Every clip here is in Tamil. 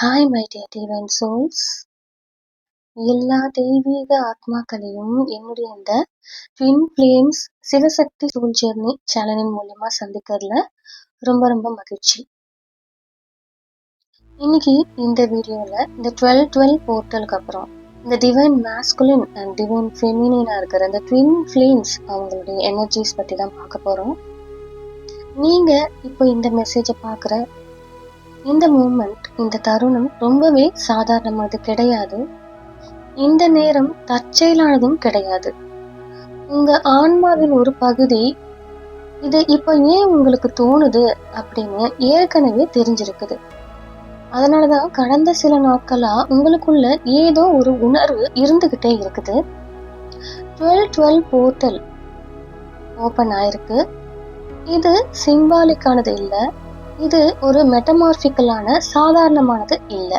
Hi my dear divine souls. எல்லா தெய்வீக ஆத்மாக்களையும் என்னுடைய இந்த twin flames Shivashakti soul journey சேனலின் மூலமா சந்திக்கிறதுல ரொம்ப ரொம்ப மகிழ்ச்சி. இன்னைக்கு இந்த வீடியோல இந்த 12-12 போர்ட்டலுக்கு அப்புறம் இந்த டிவைன் மேஸ்குலின் அண்ட் டிவைன் ஃபெமினினா இருக்கிற இந்த ட்வின் ஃப்ளேம்ஸ் அவங்களுடைய எனர்ஜிஸ் பத்தி தான் பார்க்க போறோம். நீங்க இப்போ இந்த மெசேஜை பார்க்குற இந்த மூமெண்ட், இந்த தருணம் ரொம்பவே சாதாரணமானது கிடையாது. இந்த நேரம் தற்செயலானதும் கிடையாது. உங்க ஆன்மாவின் ஒரு பகுதி இது இப்ப ஏன் உங்களுக்கு தோணுது அப்படின்னு ஏற்கனவே தெரிஞ்சிருக்குது. அதனாலதான் கடந்த சில நாட்களா உங்களுக்குள்ள ஏதோ ஒரு உணர்வு இருந்துகிட்டே இருக்குது. 12-12 போர்ட்டல் ஓபன் ஆயிருக்கு. இது சிம்பாலிக்கானது இல்ல, இது ஒரு மெட்டமார்பிக்கலான சாதாரணமானது இல்ல.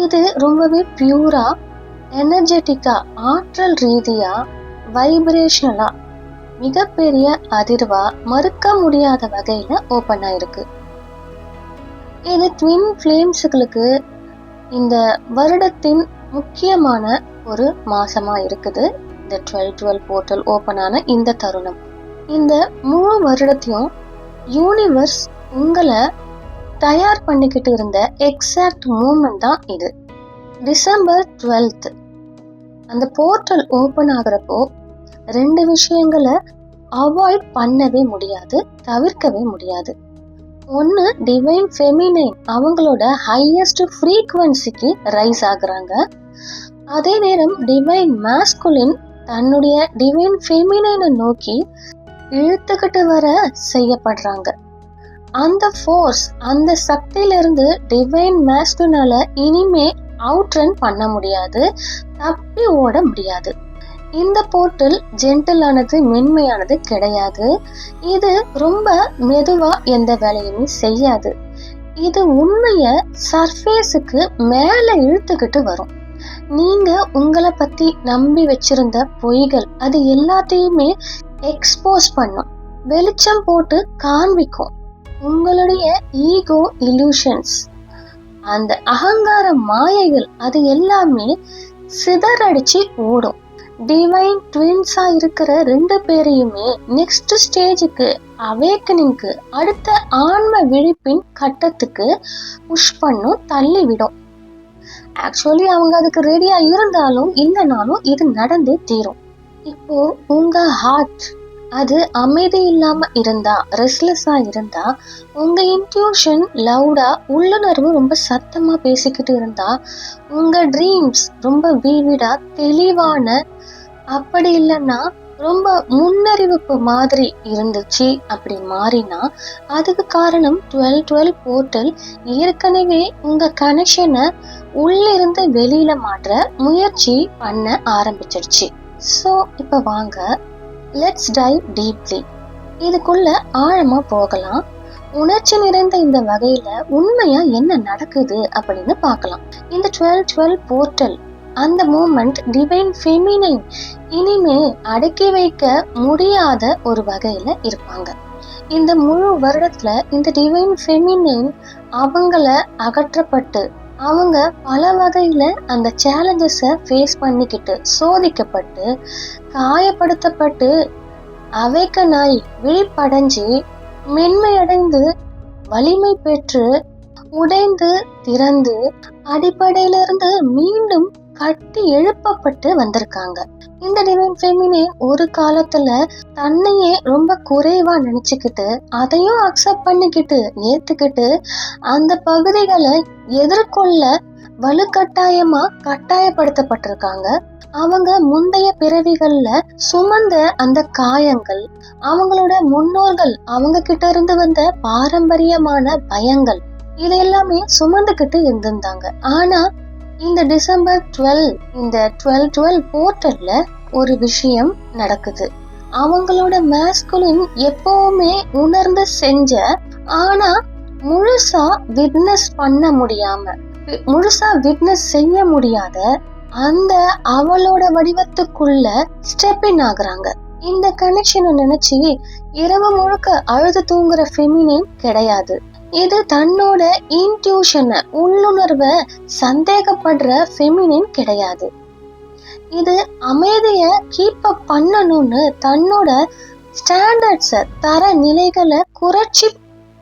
இது ரொம்பவே பியூரா, எனர்ஜெட்டிக்கா, ஆற்றல் ரீதியா, வைப்ரேஷனலா மிகப்பெரிய அதிர்வா, மறுக்க முடியாத வகையில ஓபன் ஆயிருக்கு. இது ட்வின் ஃப்ளேம்ஸ்களுக்கு இந்த வருடத்தின் முக்கியமான ஒரு மாசமா இருக்குது. இந்த 12-12 போர்ட்டல் ஓபன் ஆன இந்த தருணம், இந்த முழு வருடத்தையும் யூனிவர்ஸ் உங்களை தயார் பண்ணிக்கிட்டு இருந்த எக்ஸாக்ட் மூமெண்ட் தான் இது. டிசம்பர் 12th அந்த போர்ட்டல் ஓபன் ஆகுறப்போ 2 விஷயங்களை அவாய்ட் பண்ணவே முடியாது, தவிர்க்கவே முடியாது. ஒன்னு, டிவைன் ஃபெமினைன் அவங்களோட ஹையஸ்ட் ஃப்ரீக்வன்சிக்கு ரைஸ் ஆகுறாங்க. அதே நேரம் டிவைன் மாஸ்குலின் தன்னுடைய டிவைன் ஃபெமினைனை நோக்கி இழுத்துக்கிட்டு வர செய்யப்படுறாங்க. அந்த ஃபோர்ஸ், அந்த சக்தியிலிருந்து டிவைன் மாஸ்குலினால இனிமே அவுட் ரன் பண்ண முடியாது, தப்பி ஓட முடியாது. இந்த போர்ட்டல் ஜென்டிலானது, மென்மையானது கிடையாது. இது ரொம்ப மெதுவா எந்த வேலையுமே செய்யாது. இது உண்மைய சர்ஃபேஸுக்கு மேல இழுத்துக்கிட்டு வரும். நீங்க உங்களை பத்தி நம்பி வச்சிருந்த பொய்கள் அது எல்லாத்தையுமே எக்ஸ்போஸ் பண்ணும், வெளிச்சம் போட்டு காண்பிக்கும். உங்களுடைய ஈகோ இல்யூஷன்ஸ், அந்த அகங்கார மாயைகள் அது எல்லாமே சிதறடிச்சு ஓடும். டிவைன் ட்வின்ஸா இருக்கிற 2 பேரையுமே நெக்ஸ்ட் ஸ்டேஜுக்கு, அவேக்கனிங்க்கு, அடுத்த ஆன்ம விழிப்பின் கட்டத்துக்கு புஷ் பண்ணும், தள்ளி விடும். ஆக்சுவலி அவங்க அதுக்கு ரெடியா இருந்தாலும் இல்லைனாலும் இது நடந்தே தீரும். இப்போ உங்க ஹார்ட் அது அமைதி இல்லாம இருந்தா, ரெஸ்ட்லெஸ்ஸா இருந்தா, உங்க இன்ட்யூஷன் லவுடா, உள்ளுணர்வு ரொம்ப சத்தமா பேசிக்கிட்டு இருந்தா, உங்க ட்ரீம்ஸ் ரொம்ப வீவிடா, தெளிவான, அப்படி இல்லைன்னா ரொம்ப முன்னறிவிப்பு மாதிரி இருந்துச்சு அப்படி மாறினா, அதுக்கு காரணம் 12-12 போர்ட்டல் ஏற்கனவே உங்க கனெக்ஷனை உள்ளிருந்து வெளியில மாற்ற முயற்சி பண்ண ஆரம்பிச்சிருச்சு. ஸோ இப்ப வாங்க, லெட்ஸ் டைவ் டீப்லி. இதுக்குள்ள ஆழமா போகலாம். உணர்ச்சி நிறைந்த இந்த வகையில உண்மையா என்ன நடக்குது அப்படின்னு பார்க்கலாம். இந்த 12-12 போர்ட்டல் அந்த மூமெண்ட் டிவைன் ஃபெமினைன் இனிமே அடக்கி வைக்க முடியாத ஒரு வகையில இருப்பாங்க. இந்த முழு வருடத்துல இந்த டிவைன் ஃபெமினைன் அவங்கள அகற்றப்பட்டு, அவங்க பல வகையில அந்த சேலஞ்சஸை ஃபேஸ் பண்ணிக்கிட்டு, சோதிக்கப்பட்டு, காயப்படுத்தப்பட்டு, அவேக்கனாய், விழிப்படைஞ்சு, மென்மையடைந்து, வலிமை பெற்று, உடைந்து, திறந்து, அடிப்படையிலிருந்து மீண்டும் கட்டி எழுப்பப்பட்டு வந்திருக்காங்க. இந்த டிவைன் ஃபெமினைன் ஒரு காலத்துல தன்னையே ரொம்ப குறைவா நினைச்சுக்கிட்டு, அதையும் அக்செப்ட் பண்ணிக்கிட்டு, ஏத்துக்கிட்டு, அந்த பகுதிகளை எதிர்கொள்ள வலுக்கட்டாயமா கட்டாயப்படுத்தப்பட்டிருக்காங்க. அவங்க முந்தைய பிறவிகள்ல சுமந்த அந்த காயங்கள், அவங்களோட முன்னோர்கள் அவங்க கிட்ட இருந்து வந்த பாரம்பரியமான பயங்கள், இது எல்லாமே சுமந்துக்கிட்டு இருந்திருந்தாங்க. ஆனா இந்த டிசம்பர் 12 இந்த 12-12 போர்ட்டல்ல ஒரு விஷயம் நடக்குது. அவங்களோட மாஸ்குலின் எப்பவுமே உணர்ந்து செஞ்ச, ஆனா முழுசா விட்னஸ் பண்ண முடியாம, முழுசா விட்னஸ் செய்ய முடியாத அந்த அவளோட வடிவத்துக்குள்ள ஸ்டெப்பின் ஆகுறாங்க. இந்த கனெக்ஷனை நினைச்சு இரவு முழுக்க அழுது தூங்குற ஃபெமினைன் கிடையாது. இது தன்னோட இன்ட்யூஷனை, உள்ளுணர்வை சந்தேகப்படுற ஃபெமினின் கிடையாது. இது அமைதிய கீப் அப் பண்ணணும்னு தன்னோட ஸ்டாண்டர்ட்ஸ, தர நிலைகளை குறைச்சி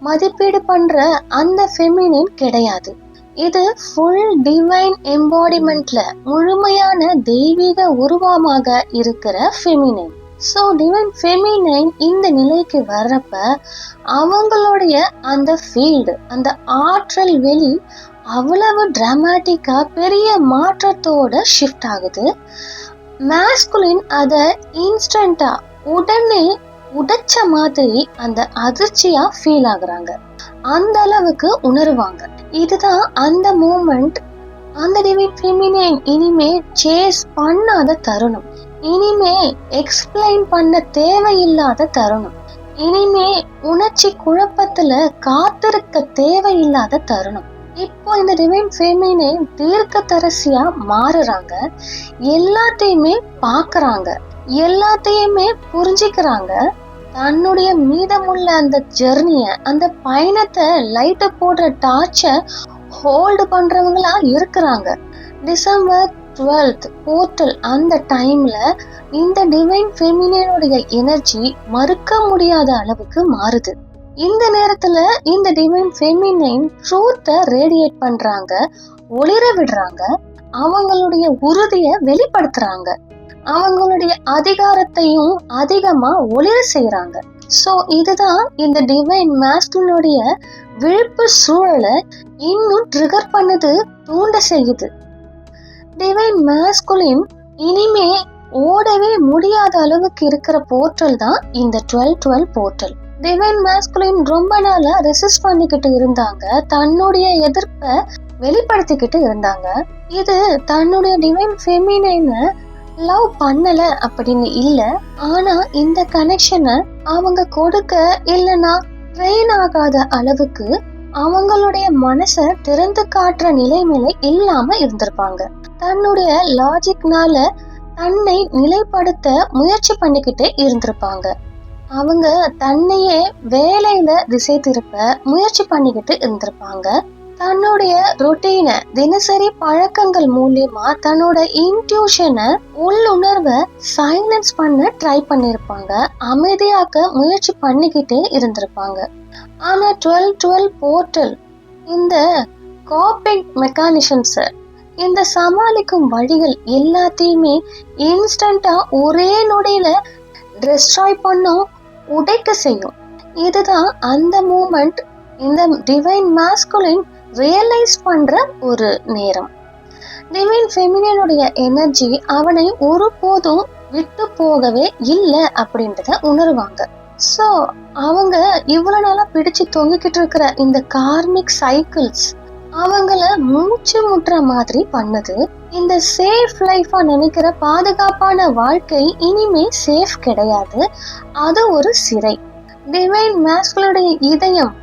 மதிப்பீடு பண்ற அந்த ஃபெமினின் கிடையாது. இது ஃபுல் டிவைன் எம்பாடிமெண்ட்ல முழுமையான தெய்வீக உருவமாக இருக்கிற ஃபெமினின். ஸோ டிவைன் ஃபெமினைன் இந்த நிலைக்கு வர்றப்ப அவங்களுடைய அந்த ஃபீல்டு, அந்த ஆற்றல் வெளி அவ்வளவு டிராமாட்டிக்கா பெரிய மாற்றத்தோட ஷிஃப்ட் ஆகுது. மேஸ்குலின் அதை இன்ஸ்டன்டா உடனே உடைச்ச மாதிரி அந்த அதிர்ச்சியா ஃபீல் ஆகுறாங்க, அந்த அளவுக்கு உணர்வாங்க. இதுதான் அந்த மூமெண்ட் அந்த டிவைன் ஃபெமினைன் இனிமே சேஸ் பண்ணாத தருணம், இனிமே எக்ஸ்பிளைன் பண்ண தேவையில்லாத தருணம், இனிமே உணர்ச்சி குழப்பத்துல காத்திருக்க தேவையில்லாத தருணம். இப்போ இந்த டிவைன் ஃபெமினைன் தீர்க்க தரிசியா மாறுறாங்க, எல்லாத்தையுமே பாக்குறாங்க, எல்லாத்தையுமே புரிஞ்சுக்கிறாங்க. தன்னுடைய மீதமுள்ள அந்த ஜெர்னிய, அந்த பயணத்தை லைட்ட போடுற டார்ச்ச ஹோல்டு பண்றவங்களா இருக்கிறாங்க. டிசம்பர் 12th போர்ட்டல் அந்த டைம்ல இந்த டிவைன் ஃபெமினைனுடைய எனர்ஜி மறுக்க முடியாத அளவுக்கு மாறுது. இந்த நேரத்துல இந்த டிவைன் ஃபெமினைன் ட்ரூத்தை ரேடியேட் பண்றாங்க, ஒளிர விடுறாங்க, அவங்களுடைய உறுதியை வெளிப்படுத்துறாங்க, அவங்களுடைய அதிகாரத்தையும் அதிகமா ஒளிர செய்யறாங்க. சோ இதுதான் இந்த டிவைன் மாஸ்குலினுடைய விழிப்பு சூழலை இன்னும் ட்ரிகர் பண்ணுது, தூண்ட செய்யுது. டிவைன் மாஸ்குலின் இனிமே ஓடவே முடியாத அளவுக்கு இருக்கிற போர்ட்டல் தான் இந்த 12-12 போர்ட்டல். டிவைன் மாஸ்குலின் ரொம்ப நாளா ரெசிஸ்ட் பண்ணிக்கிட்டு இருந்தாங்க, தன்னுடைய எதிர்ப்பை வெளிப்படுத்திக்கிட்டு இருந்தாங்க. இது தன்னுடைய டிவைன் ஃபெமினைனை லவ் பண்ணல அப்படின்னு இல்ல, ஆனா இந்த கனெக்ஷனை அவங்க கொடுக்க இல்லைன்னா ட்ரெயின் ஆகாத அளவுக்கு அவங்களுடைய மனசை திறந்து காட்டுற நிலைமையில இல்லாம இருந்திருப்பாங்க. தன்னுடைய லாஜிக்னால தன்னை நிலைப்படுத்த முயற்சி பண்ணிக்கிட்டே இருந்திருப்பாங்க. அவங்க தன்னையே வேலையில திசை திருப்ப முயற்சி பண்ணிக்கிட்டு இருந்திருப்பாங்க. தன்னுடைய ரொட்டீன, தினசரி பழக்கங்கள் மூலியமா தன்னோட இன்ட்யூஷனை, உள்ளுணர்வை சைலன்ஸ் பண்ண ட்ரை பண்ணிருப்பாங்க, அமைதியாக்க முயற்சி பண்ணிக்கிட்டே இருந்திருப்பாங்க. ஆனா 12-12 போர்ட்டல் இந்த காப்பிங் மெக்கானிசம்ஸ், இந்த சமாளிக்கும் வழிகள் எல்லாத்தையுமே இன்ஸ்டன்டா ஒரே நொடியில டிஸ்ட்ராய் பண்ணும், உடைக்க செய்யும். இதுதான் அந்த மூமெண்ட் இந்த டிவைன் மாஸ்குலின் ரியலைஸ் பண்ற ஒரு நேரம். டிவைன் ஃபெமினைனுடைய எனர்ஜி அவனை ஒருபோதும் விட்டு போகவே இல்லை அப்படின்றத உணர்வாங்க. ஸோ அவங்க இவ்வளவு நாளா பிடிச்சு தொங்கிக்கிட்டு இருக்கிற இந்த கார்மிக் சைக்கிள்ஸ் அவங்கள மூச்சு முட்டுற மாதிரி பண்ணுது. இந்த சேஃப் லைஃபா நினைக்கிற பாதுகாப்பான வாழ்க்கை இனிமே சேஃப் கிடையாது, அது ஒரு சிறை. டிவைன் மாஸ்குலுடைய இதயம்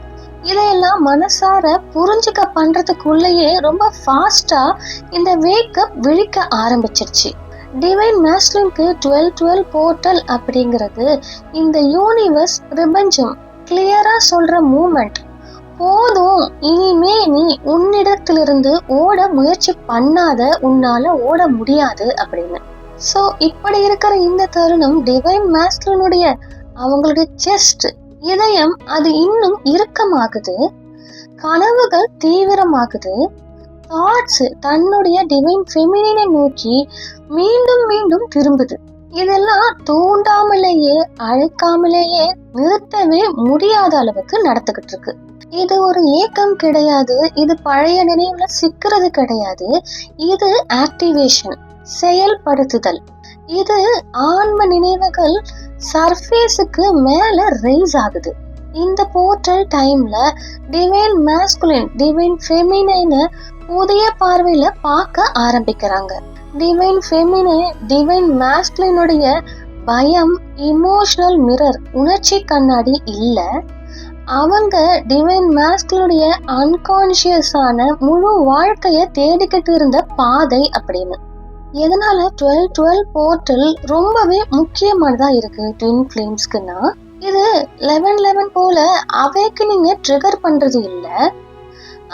இதையெல்லாம் மனசார புரிஞ்சுக்க பண்றதுக்குள்ளேயே ரொம்ப ஃபாஸ்டா இந்த வேக்கப் விழிக்க ஆரம்பிச்சிருச்சு. டிவைன் மாஸ்குலினுக்கு 12-12 போர்ட்டல் அப்படிங்கிறது இந்த யூனிவர்ஸ் பிரபஞ்சம் கிளியரா சொல்ற மூமெண்ட். போதும், இனிமே நீ உன்னிடத்திலிருந்து ஓட முயற்சி பண்ணாத, உன்னால ஓட முடியாது அப்படின்னு. சோ இப்படி இருக்கிற இந்த தருணம் டிவைன் மாஸ்குலினுடைய அவங்களுடைய செஸ்ட், இதயம் அது இன்னும் இறுக்கமாகுது, கனவுகள் தீவிரமாகுது, தாட்ஸ் தன்னுடைய டிவைன் ஃபெமினைனை நோக்கி மீண்டும் மீண்டும் திரும்புது. இதெல்லாம் தூண்டாமலேயே அழைக்காமலேயே நிறுத்தவே முடியாத அளவுக்கு நடந்துகிட்டு இருக்கு. இது ஒரு ஏக்கம் கிடையாது, இது பழைய நினைவுல சிக்கிறது கிடையாது, இது ஆக்டிவேஷன், செயல்படுத்துதல். இது ஆன்ம நினைவுகள் சர்ஃபேஸுக்கு மேல ரைஸ் ஆகுது. இந்த போர்ட்டல் டைம்ல டிவைன் மாஸ்குலின் டிவைன் ஃபெமினைனை புதிய பார்வையில பார்க்க ஆரம்பிக்கிறாங்க. டிவைன் ஃபெமினைன் டிவைன் மாஸ்குலினுடைய பயம் இமோஷனல் மிரர், உணர்ச்சி கண்ணாடி இல்ல, அவங்க டிவைன் மாஸ்குலினுடைய அன்கான்சியஸான முழு வாழ்க்கைய தேடிக்கிட்டு இருந்த பாதை அப்படின்னு. எதனால 12-12 போர்ட்டல் ரொம்பவே முக்கியமானதா இருக்கு ட்வின் ஃப்ளேம்ஸ்க்குன்னா, இது 1111 போல அவேக்கனிங்க ட்ரிகர் பண்றது இல்ல,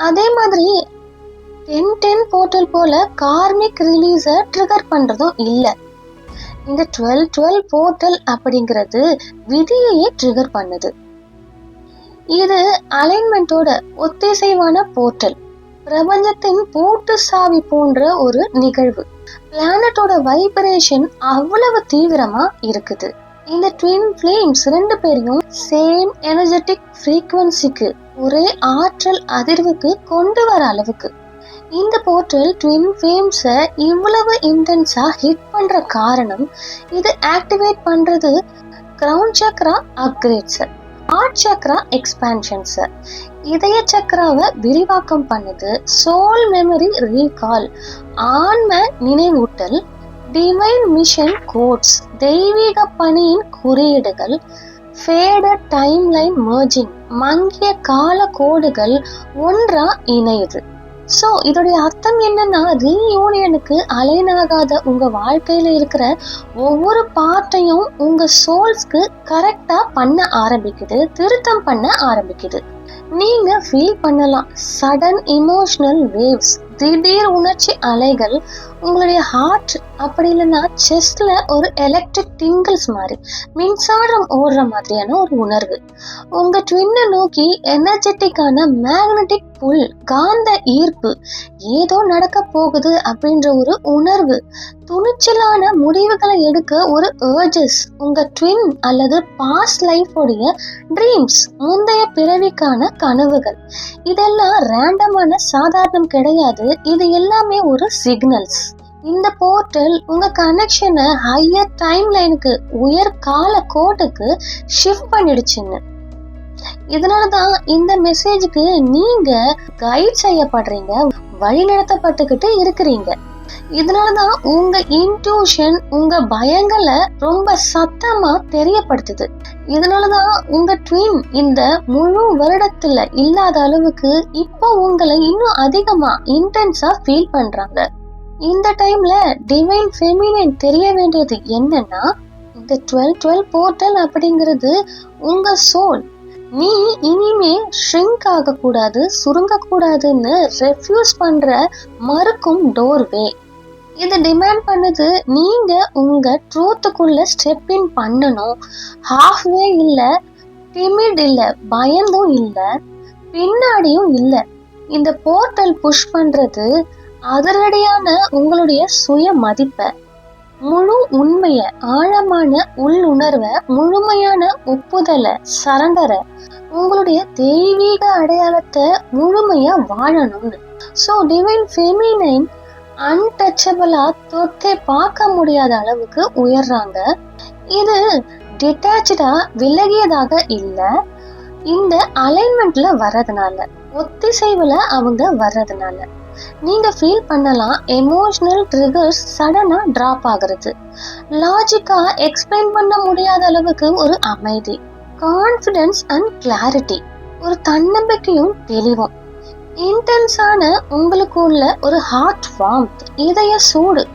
அதே மாதிரி 1010 போர்ட்டல் போல கார்மிக் ரிலீஸ ட்ரிகர் பண்றதும் இல்ல. இந்த 1212 போர்ட்டல் அப்படிங்கிறது விதியையே ட்ரிகர் பண்ணுது. இது அலைன்மெண்டோட ஒத்திசைவான போர்ட்டல், பிரபஞ்சத்தின் பூட்டு சாவி போன்ற ஒரு நிகழ்வு. பிளானட்டோட வைப்ரேஷன் அவ்வளவு தீவிரமா இருக்குது. இந்த ட்வின் ஃப்ளேம்ஸ் 2 பேரையும் சேம் எனர்ஜெட்டிக் ஃப்ரீக்வன்சிக்கு, ஒரே ஆற்றல் அதிர்வுக்கு கொண்டு வர அளவுக்கு. இந்த போர்ட்டல் ட்வின் ஃப்ளேம்ஸை இவ்வளவு இன்டென்ஸா ஹிட் பண்ற காரணம், இது ஆக்டிவேட் பண்றது crown chakra upgrades, heart chakra expansions, இதய சக்ராவை விரிவாக்கம் பண்ணுது, சோல் மெமரி ரீகால், ஆன்ம நினைவூட்டல், டிவைன் மிஷன் கோட்ஸ், தெய்வீக பணியின் குறியீடுகள், ஃபேடட் டைம்லைன் மர்ஜிங், மங்கிய கால கோடுகள் ஒன்றா இணையுது. ஸோ இதோடைய அர்த்தம் என்னன்னா, ரீயூனியனுக்கு அலைனாகாத உங்க வாழ்க்கையில இருக்கிற ஒவ்வொரு பார்ட்டையும் உங்க சோல்ஸ்க்கு கரெக்டா பண்ண ஆரம்பிக்குது, திருத்தம் பண்ண ஆரம்பிக்குது. நீங்க ஃபீல் பண்ணலாம் சடன் இமோஷனல் வேவ்ஸ், திடீர் உணர்ச்சி அலைகள் உங்களுடைய ஹார்ட் அப்படி இல்லைன்னா செஸ்ட்ல ஒரு எலக்ட்ரிக் டிங்கிள்ஸ் மாதிரி மின்சாரம் ஓடுற மாதிரியான ஒரு உணர்வு. உங்க ட்வின்னை நோக்கி எனர்ஜெட்டிக்கான மேக்னெட்டிக் புல், காந்த ஈர்ப்பு, ஏதோ நடக்க போகுது அப்படின்ற ஒரு உணர்வு, துணிச்சலான முடிவுகளை எடுக்க ஒரு ஏர்ஜஸ், உங்க ட்வின் அல்லது பாஸ்ட் லைஃபோடைய ட்ரீம்ஸ், முந்தைய பிறவிக்கான கனவுகள். இதெல்லாம் ரேண்டமான சாதாரணம் கிடையாது, இது எல்லாமே ஒரு சிக்னல்ஸ். இந்த போர்ட்டல் உங்க கனெக்ஷனை ஹையர் டைம் லைனுக்கு, உயர் கால கோட்டுக்கு ஷிஃப்ட் பண்ணிடுச்சுன்னு. இதனாலதான் இந்த மெசேஜுக்கு நீங்க கைட் செய்யப்படுறீங்க, வழி நடத்தப்பட்டுக்கிட்டு இருக்கிறீங்க. இதனாலதான் உங்க இன்ட்யூஷன் உங்க பயங்களை ரொம்ப சத்தமா தெரியப்படுத்துது. இதனாலதான் உங்க ட்வின் இந்த முழு வருடத்துல இல்லாத அளவுக்கு இப்போ உங்களை இன்னும் அதிகமா இன்டென்ஸா ஃபீல் பண்றாங்க. இந்த டைம்ல டிவைன் ஃபெமினைன் தெரிய வேண்டியது என்னன்னா, இந்த 1212 போர்ட்டல் அப்படிங்கிறது உங்க சோல். நீ இனிமே ஷ்ரிங்க் ஆக கூடாது, சுருங்க கூடாதுன்னு ரெஃப்யூஸ் பண்ற மறுக்கும் டோர்வே. இது டிமாண்ட் பண்ணுது நீங்க உங்க ட்ரூத்துக்குள்ள ஸ்டெப் இன் பண்ணணும். ஹாஃப்வே இல்ல, டிமிட் இல்ல, பயந்தும் இல்ல, பின்னாடியும் இல்ல. இந்த போர்ட்டல் புஷ் பண்றது அதிரடியான உங்களுடைய சுய மதிப்பை, முழு உண்மைய, ஆழமான உள்ளுணர்வை, முழுமையான ஒப்புதலை, சரண்டரை, உங்களுடைய தெய்வீக அடையாளத்தை முழுமையா வாழணும்னு. ஸோ டிவைன் ஃபெமினைன் அன்டச்சபிளா, தொட்டே பார்க்க முடியாத அளவுக்கு உயர்றாங்க. இது டிட்டாச்சா விலகியதாக இல்ல, இந்த அலைன்மெண்ட்ல வர்றதுனால, ஒத்திசைவுல அவங்க வர்றதுனால. நீங்க ஃபீல் பண்ணலாம் எமோஷனல் ட்ரிகர்ஸ் சடனா டிராப் ஆகுறது, லாஜிக்கா எக்ஸ்பிளைன் பண்ண முடியாத அளவுக்கு ஒரு அமைதி, கான்ஃபிடன்ஸ் அண்ட் கிளாரிட்டி, ஒரு தன்னம்பிக்கையும் தெளிவும், இன்டென்ஸான உங்களுக்குள்ள ஒரு ஹார்ட் வார்ம்த், இதய சூடு,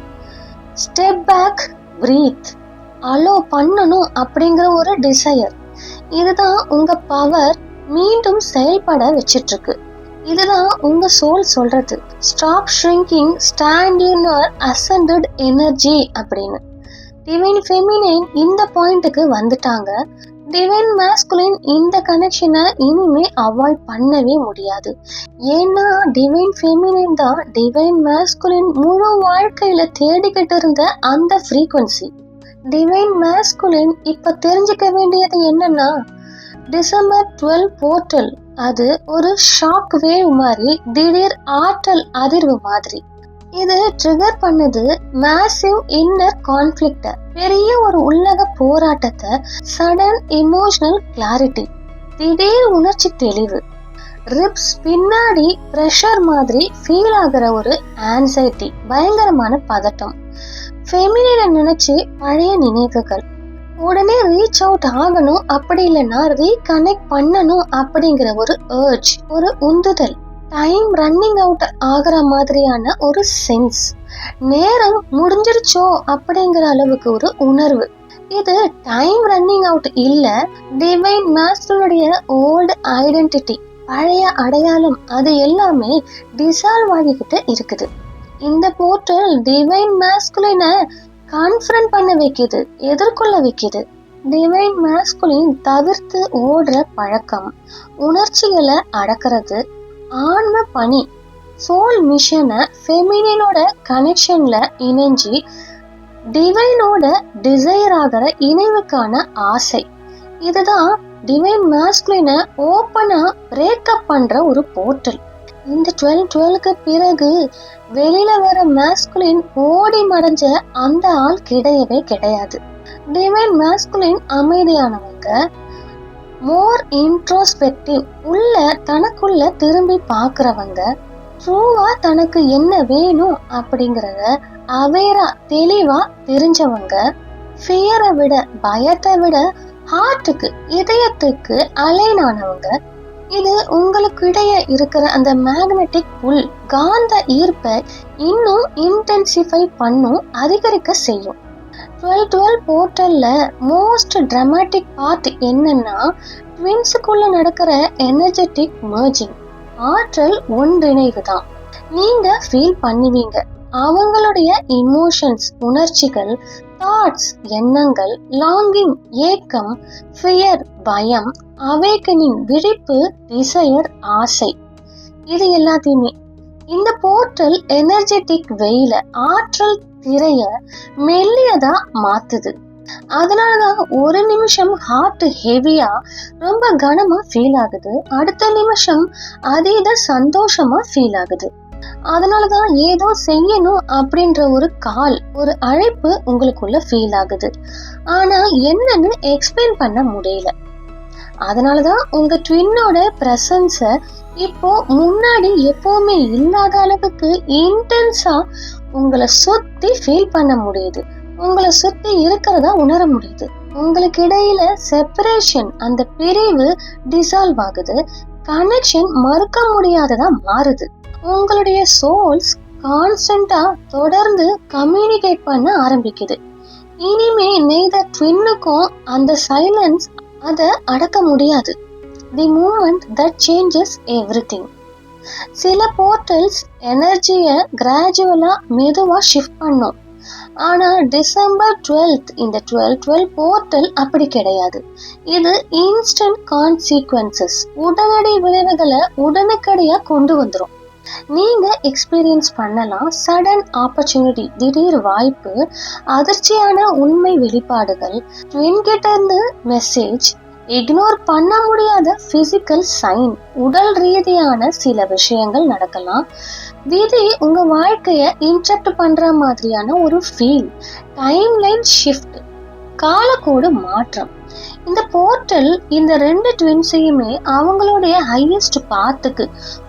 ஸ்டெப் பேக், பிரீத், அலோ பண்ணணும் அப்படிங்கிற ஒரு டிசையர். இதுதான் உங்க பவர் மீண்டும் செயல்பட வச்சிட்டு இருக்கு. இதுதான் உங்க சோல் சொல்றது, stop shrinking, stand in your அசெண்டட் energy அப்படின்னு. டிவைன் ஃபெமினைன் இந்த பாயிண்ட்டுக்கு வந்துட்டாங்க. டிவைன் மாஸ்குலின் இந்த கனெக்ஷனை இனிமே அவாய்ட் பண்ணவே முடியாது. ஏன்னா டிவைன் ஃபெமினைன் தான் டிவைன் மாஸ்குலின் முழு வாழ்க்கையில தேடிக்கிட்டு இருந்த அந்த ஃப்ரீக்வன்சி. டிவைன் மாஸ்குலின் இப்ப தெரிஞ்சுக்க வேண்டியது என்னன்னா, டிசம்பர் 12 போர்ட்டல் அது ஒரு ஷாக் வேவ் மாதிரி, திடீர் ஆற்றல் அதிர்வு மாதிரி. இது ட்ரிகர் பண்ணுது மேசிவ் இன்னர் கான்ஃபிளிக்ட, பெரிய ஒரு உள்ளக போராட்டத்தை, சடன் எமோஷனல் கிளாரிட்டி, திடீர் உணர்ச்சி தெளிவு, ரிப்ஸ் பின்னாடி பிரஷர் மாதிரி ஃபீல் ஆகிற ஒரு ஆன்சைட்டி, பயங்கரமான பதட்டம், ஃபெமினைனை நினைச்சு பழைய நினைவுகள், உடனே ரீச் அவுட் ஆகணும், அப்படி இல்லைன்னா ரீகனெக்ட் பண்ணணும் அப்படிங்கிற ஒரு ஏர்ஜ், ஒரு உந்துதல், டைம் ரன்னிங் அவுட் ஆகிற மாதிரியான ஒரு சென்ஸ், நேரம் முடிஞ்சிருச்சோ அப்படிங்கிற அளவுக்கு ஒரு உணர்வு. இது டைம் ரன்னிங் அவுட் இல்ல, டிவைன் மாஸ்டருடைய ஓல்டு ஐடென்டிட்டி, பழைய அடையாளம், அது எல்லாமே டிசால்வ் ஆகிக்கிட்டு இருக்குது. இந்த போர்ட்டல் டிவைன் மாஸ்குலின கான்ஃபரன்ட் பண்ண வைக்குது, எதிர்கொள்ள வைக்குது. டிவைன் மாஸ்குலின் தவிர்த்து ஓடுற பழக்கம், உணர்ச்சிகளை அடக்கிறது, ஆன்ம பணி, சோல் மிஷனை ஃபெமினினோட கனெக்ஷன்ல இணைஞ்சி டிவைனோட டிசைர் ஆகிற இணைவுக்கான ஆசை. இதுதான் டிவைன் மாஸ்குலினை ஓப்பனா பிரேக்கப் பண்ற ஒரு போர்ட்டல். இந்த 12-12க்கு பிறகு வெளியில வர மாஸ்குலின் ஓடி மறைஞ்ச அந்த ஆள் கிடையவே கிடையாது. டிவைன் மாஸ்குலின் அமைதியானவங்க, மோர் இன்ட்ரோஸ்பெக்டிவ், உள்ள தனக்குள்ள திரும்பி பார்க்கறவங்க, ட்ரூவா தனக்கு என்ன வேணும் அப்படிங்கறத அவேரா தெளிவா தெரிஞ்சவங்க, ஃபியரை விட, பயத்தை விட ஹார்ட்டுக்கு, இதயத்துக்கு அலைன் ஆனவங்க. இது உங்களுக்கு இடையே இருக்கிற அந்த மேக்னெட்டிக் புல், காந்த ஈர்ப்பை இன்னும் இன்டென்சிஃபை பண்ணும், அதிகரிக்க செய்யும். 12-12 போர்ட்டல்ல மோஸ்ட் டிராமாட்டிக் பார்ட் என்னன்னா, ட்வின்ஸுக்குள்ள நடக்கிற எனர்ஜெட்டிக் மர்ஜிங், ஆற்றல் ஒன்றிணைவு தான். நீங்க ஃபீல் பண்ணுவீங்க அவங்களுடைய இமோஷன்ஸ், உணர்ச்சிகள், தாட்ஸ், எண்ணங்கள், லாங்கிங், ஏக்கம், ஃபியர், பயம், அவேக்கனிங், விழிப்பு, டிசையர், ஆசை, இது எல்லாத்தையுமே. இந்த போர்ட்டல் எனர்ஜெட்டிக் வெயில, ஆற்றல் திரைய மெல்லியதா மாத்துது. அதனாலதான் ஒரு நிமிஷம் ஹார்ட் ஹெவியா, ரொம்ப கனமா ஃபீல் ஆகுது, அடுத்த நிமிஷம் அதீத சந்தோஷமா ஃபீல் ஆகுது. அதனாலதான் ஏதோ செய்யணும் அப்படின்ற ஒரு கால், ஒரு அழைப்பு உங்களுக்குள்ள ஃபீல் ஆகுது. ஆனா என்னன்னு எக்ஸ்பிளைன் பண்ண முடியல. அதனாலதான் உங்க ட்வின்னோட பிரசன்ஸ இப்போ முன்னாடி எப்பவுமே இல்லாத அளவுக்கு இன்டென்ஸா உங்களை சுத்தி ஃபீல் பண்ண முடியுது, உங்களை சுத்தி இருக்கிறதா உணர முடியுது. உங்களுக்கு இடையில செப்பரேஷன், அந்த பிரிவு டிசால்வ் ஆகுது, கனெக்ஷன் மறுக்க முடியாததா மாறுது. உங்களுடைய சோல்ஸ் கான்ஸ்டன்டா தொடர்ந்து கம்யூனிகேட் பண்ண ஆரம்பிக்குது. இனிமே நெய்தர் ட்வின்னுக்கும் அந்த சைலன்ஸ் அதை அடக்க முடியாது. The moment that changes everything. சில போர்ட்டல்ஸ் எனர்ஜியை கிராஜுவலா மெதுவா ஷிஃப்ட் பண்ணும். ஆனா டிசம்பர் 12th இந்த 12-12 போர்ட்டல் அப்படி கிடையாது. இது இன்ஸ்டன்ட் கான்சிக்வன்சஸ், உடனடி விளைவுகளை உடனடியா கொண்டு வந்துரும். நீங்க எக்ஸ்பீரியன்ஸ் பண்ணலாம் சடன் ஆப்பர்ச்சுனிட்டி, திடீர் வாய்ப்பு, அதிர்ச்சியான உண்மை வெளிப்பாடுகள், ட்வின் கிட்ட இருந்து மெசேஜ், இக்னோர் பண்ண முடியாத பிசிக்கல் சைன், உடல் ரீதியான சில விஷயங்கள் நடக்கலாம். விதி உங்க வாழ்க்கைய இன்டரப்ட் பண்ற மாதிரியான ஒரு ஃபீல், டைம்லைன் ஷிஃப்ட், காலக்கோடு மாற்றம். இந்த போர்ட்டல் இந்த 2 ட்வின்ஸையுமே அவங்களுடைய ஹையஸ்ட் பாத்துக்கு,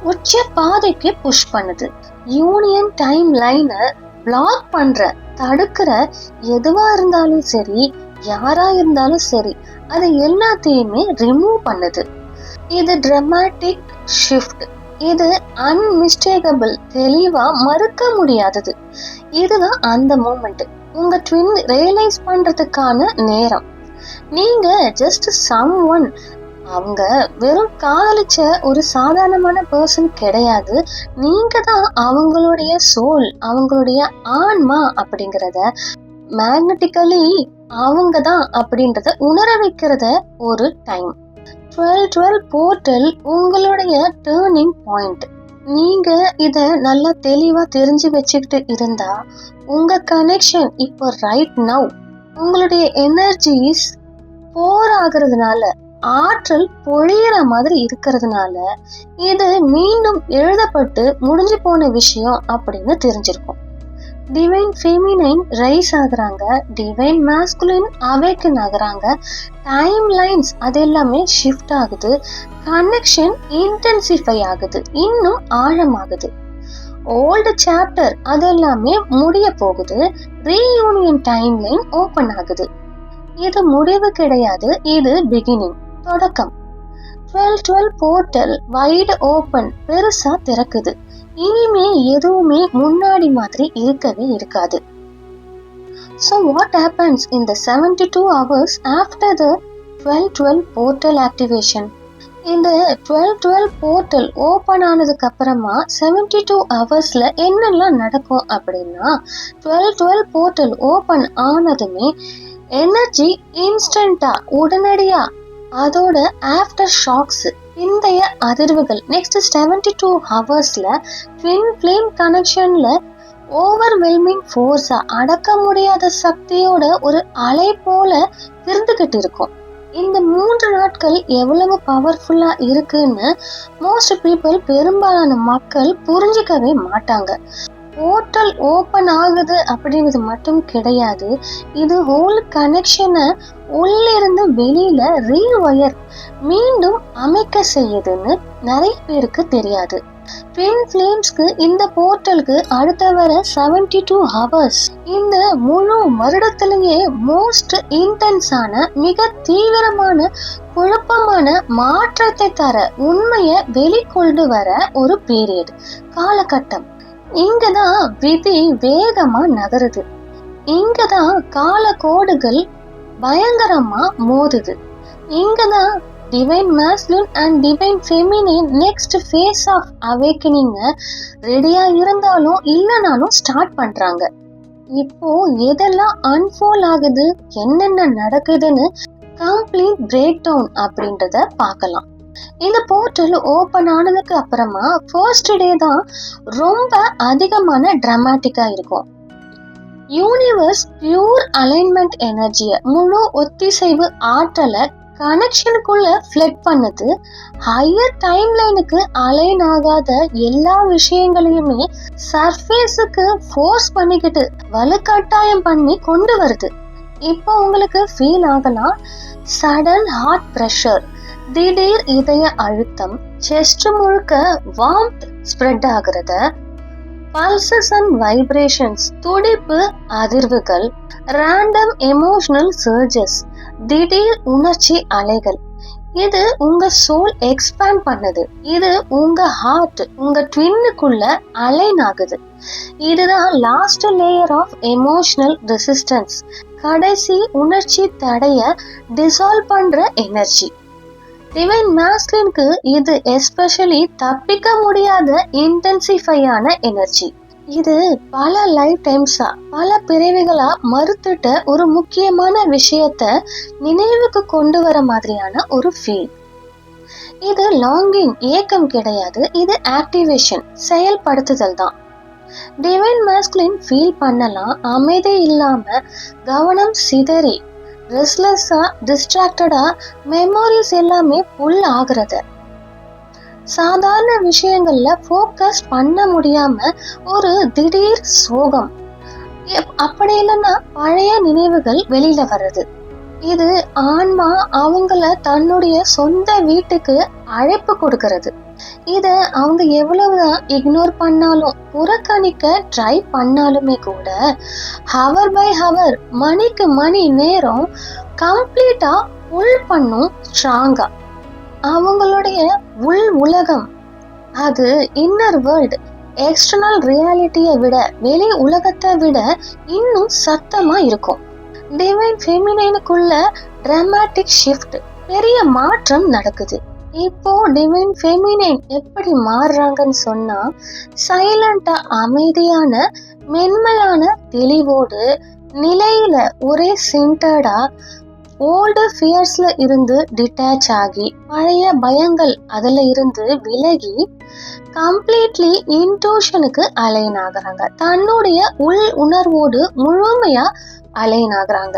உச்ச பாதைக்கு புஷ் பண்ணுது. யூனியன் டைம் லைனை பிளாக் பண்ற, தடுக்கிற எதுவா இருந்தாலும் சரி, யாரா இருந்தாலும் சரி, அது எல்லாத்தையுமே ரிமூவ் பண்ணுது. இது டிராமாட்டிக் ஷிஃப்ட், இது அன்மிஸ்டேக்கபிள், தெளிவா மறுக்க முடியாதது. இதுதான் அந்த மூமெண்ட், உங்க ட்வின் ரியலைஸ் பண்றதுக்கான நேரம். நீங்க ஜஸ்ட் சம் ஒன், அவங்க வெறும் காதலிச்ச ஒரு சாதாரணமான பர்சன் கிடையாது. நீங்க தான் அவங்களுடைய சோல், அவங்களுடைய ஆன்மா அப்படிங்கிறத, மேக்னட்டிக்கலி அவங்க தான் அப்படின்றத உணர வைக்கிறத ஒரு டைம். 12-12 போர்ட்டல் உங்களுடைய டேர்னிங் பாயிண்ட். நீங்க இத நல்லா தெளிவா தெரிஞ்சு வச்சுக்கிட்டு இருந்தா, உங்க கனெக்ஷன் இப்போ ரைட் நவ், உங்களுடைய எனர்ஜிஸ் போர் ஆகுறதுனால, ஆற்றல் பொழியிற மாதிரி இருக்கிறதுனால, இது மீண்டும் எழுதப்பட்டு முடிஞ்சு போன விஷயம் அப்படின்னு தெரிஞ்சிருக்கும். டிவைன் ஃபெமினைன் ரைஸ் ஆகுறாங்க, டிவைன் மாஸ்குலின் அவேக்கன் ஆகுறாங்க, டைம் லைன்ஸ் அது எல்லாமே ஷிஃப்ட் ஆகுது, கனெக்ஷன் இன்டென்சிஃபை ஆகுது, இன்னும் ஆழமாகுது. ஓல்டு சாப்டர் அது எல்லாமே முடிய போகுது, ரீயூனியன் டைம் லைன் ஓபன் ஆகுது. இது முடிவு கிடையாது, இது பிகினிங், தொடக்கம். 12-12 போர்ட்டல் வைடு ஓபன், பெருசா திறக்குது. இனிமே எதுவுமே முன்னாடி மாதிரி இருக்கவே இருக்காது. So what happens in the 72 hours after the 12-12 portal activation? இந்த 12-12 போர்ட்டல் ஓப்பன் ஆனதுக்கு அப்புறமா 72 ஹவர்ஸ்ல என்னெல்லாம் நடக்கும் அப்படின்னா, 12-12 போர்ட்டல் ஓப்பன் ஆனதுமே எனர்ஜி இன்ஸ்டன்டா உடனடியா அதோட ஆஃப்டர் ஷாக்ஸ் பிந்தைய அதிர்வுகள் நெக்ஸ்ட் 72 ஹவர்ஸ்ல ட்வின் ஃப்ளேம் கனெக்ஷன்ல ஓவர்வெல்மிங் ஃபோர்ஸா அடக்க முடியாத சக்தியோட ஒரு அலை போல இருந்துகிட்டு இருக்கும். இந்த 3 நாட்கள் எவ்வளவு பவர்ஃபுல்லா இருக்குன்னு மோஸ்ட் பீப்புள் பெரும்பாலான மக்கள் புரிஞ்சிக்கவே மாட்டாங்க. போர்ட்டல் ஓப்பன் ஆகுது அப்படிங்கிறது மட்டும் கிடையாது, இது ஹோல் கனெக்ஷனை உள்ளிருந்து வெளியில ரீவயர் மீண்டும் அமைக்க செய்யுதுன்னு நிறைய பேருக்கு தெரியாது. ட்வின் ஃப்ளேம்ஸ்க்கு இந்த போர்ட்டலுக்கு அடுத்த வர 72 ஹவர்ஸ் இந்த முழு வருடத்திலேயே மோஸ்ட் இன்டென்ஸான மிக தீவிரமான குழப்பமான மாற்றத்தை தர உண்மையை வெளிக்கொண்டு வர ஒரு பீரியட் காலகட்டம். இங்கதான் விதி வேகமா நகருது, இங்கதான் கால கோடுகள் பயங்கரமா மோதுது, இங்கதான் divine masculine and divine feminine next phase of awakening ரெடியா இருந்தாலும் இல்லைனாலும் ஸ்டார்ட் பண்றாங்க. இப்போ எதெல்லாம் அன்ஃபோல் ஆகுது, என்னென்ன நடக்குதுன்னு கம்ப்ளீட் பிரேக் டவுன் அப்படின்றத பார்க்கலாம். இந்த போர்ட்டல் ஓப்பன் ஆனதுக்கு அப்புறமா ஃபர்ஸ்ட் டே தான் ரொம்ப அதிகமான டிராமாட்டிக்கா இருக்கும். யூனிவர்ஸ் பியூர் அலைன்மெண்ட் எனர்ஜியை முழு ஒத்திசைவு ஆற்றலை கனெக்ஷனுக்குள்ள ஃபிளட் பண்ணுது. ஹையர் டைம் லைனுக்கு அலைன் ஆகாத எல்லா விஷயங்களையுமே சர்ஃபேஸுக்கு ஃபோர்ஸ் பண்ணிக்கிட்டு வலுக்கட்டாயம் பண்ணி கொண்டு வருது. இப்போ உங்களுக்கு ஃபீல் ஆகலாம், சடன் ஹார்ட் பிரஷர், திடீர் இதய அழுத்தம், செஸ்ட் முழுக்க வார்ம்த் ஸ்ப்ரெட் ஆகுறத, பல்சஸ் அண்ட் வைப்ரேஷன்ஸ் துடிப்பு அதிர்வுகள், ரேண்டம் எமோஷனல் சர்ஜஸ் திடீர் உணர்ச்சி அலைகள். இது உங்க சோல் எக்ஸ்பேண்ட் பண்ணுது, இது உங்க ஹார்ட் உங்க ட்வின்னுக்குள்ள அலைன் ஆகுது. இதுதான் last layer of emotional resistance, கடைசி உணர்ச்சி தடைய டிசால்வ் பண்ற எனர்ஜி. டிவைன் மேஸ்குலினுக்கு இது எஸ்பெஷலி தப்பிக்க முடியாத இன்டென்சிஃபையான எனர்ஜி. இது பல லைஃப் டைம்ஸா பல பிறவிகளா மறுத்துட்ட ஒரு முக்கியமான விஷயத்த நினைவுக்கு கொண்டு வர மாதிரியான ஒரு ஃபீல். இது லாங்கிங் ஏக்கம் கிடையாது, இது ஆக்டிவேஷன் செயல்படுத்துதல் தான். டிவைன் மேஸ்குலின் ஃபீல் பண்ணலாம், அமைதி இல்லாம கவனம் சிதறி ரெஸ்ட்லெஸ்ஸா டிஸ்ட்ராக்டடா மெமோரிஸ் எல்லாமே புல் ஆகுறத, சாதாரண விஷயங்கள்ல ஃபோக்கஸ் பண்ண முடியாம ஒரு திடீர் சோகம், அப்படி இல்லைன்னா பழைய நினைவுகள் வெளியில வர்றது. இது ஆன்மா அவங்கள தன்னுடைய சொந்த வீட்டுக்கு அழைப்பு கொடுக்கறது. இத அவங்க எவ்வளவுதான் இக்னோர் பண்ணாலும் புறக்கணிக்க ட்ரை பண்ணாலுமே கூட ஹவர் பை ஹவர் மணிக்கு மணி நேரம் கம்ப்ளீட்டா புல் பண்ணும் ஸ்ட்ராங்கா. அவங்களுடைய உள் உலகம், அது இன்னர் வேர்ல்டு எக்ஸ்டர்னல் ரியாலிட்டியை விட வெளி உலகத்தை விட இன்னும் சத்தமா இருக்கும். டிவைன் ஃபெமினைனுக்குள்ள டிராமாட்டிக் ஷிஃப்ட், பெரிய மாற்றம் நடக்குது. இப்போ டிவைன் ஃபெமினைன் எப்படி மாறுறாங்கன்னு சொன்னா, சைலண்டா அமைதியான மென்மையான தெளிவோடு நிலையில ஒரே சென்டர்டா ஓல்டு ஃபியர்ஸ்ல இருந்து டிட்டாச் ஆகி பழைய பயங்கள் அதுல இருந்து விலகி கம்ப்ளீட்லி இன்ட்யூஷனுக்கு அலைன் ஆகுறாங்க. தன்னுடைய உள் உணர்வோடு முழுமையா அலைன் ஆகுறாங்க.